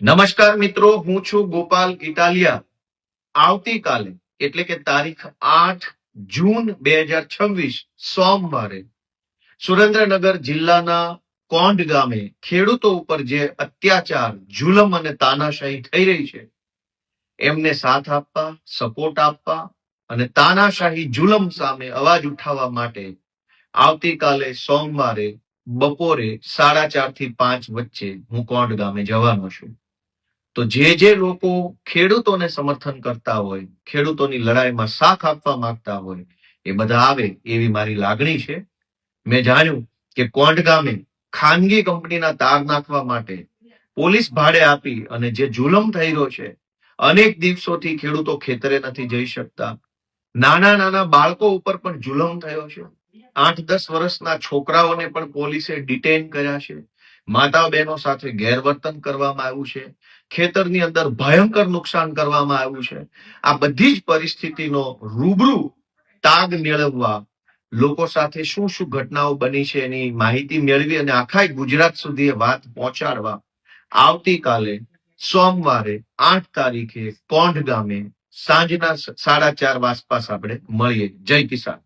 નમસ્કાર મિત્રો, હું છું ગોપાલ ઇટાલિયા. આવતીકાલે એટલે કે તારીખ 8 જૂન 2026 સોમવારે સુરેન્દ્રનગર જિલ્લાના કોંઢ ગામે ખેડૂતો ઉપર જે અત્યાચાર, જુલમ અને તાનાશાહી થઈ રહી છે એમને સાથ આપવા, સપોર્ટ આપવા અને તાનાશાહી જુલમ સામે અવાજ ઉઠાવવા માટે આવતીકાલે સોમવારે બપોરે 4:30 થી 5 વચ્ચે હું કોંઢ ગામે જવાનો છું. તો જે લોકો ખેડૂતોને સમર્થન કરતા હોય, ખેડૂતોની લડાઈમાં સાથ આપવા માંગતા હોય, એ બધા આવે એવી મારી લાગણી છે. મેં જાણ્યું કે કોંઢ ગામે ખાનગી કંપનીના તાર નાખવા માટે પોલીસ ભાડે આપી અને જે જુલમ થઈ રહ્યો છે, અનેક દિવસોથી ખેડૂતો ખેતરે નથી જઈ શકતા. નાના નાના બાળકો ઉપર પણ જુલમ થયો છે. 8-10 વર્ષના છોકરાઓને પણ પોલીસે ડિટેન કર્યા છે. માતા બહેનો સાથે ગેરવર્તન કરવામાં આવ્યું છે. ખેતરની અંદર ભયંકર નુકસાન કરવામાં આવ્યું છે. આ બધી જ પરિસ્થિતિનો રૂબરૂ તાગ મેળવવા, લોકો સાથે શું શું ઘટનાઓ બની છે એની માહિતી મેળવી અને આખા ગુજરાત સુધી એ વાત પહોંચાડવા આવતીકાલે સોમવારે 8 તારીખે કોંઢ ગામે સાંજના 4:30 આસપાસ આપણે મળીએ. જય કિસાન.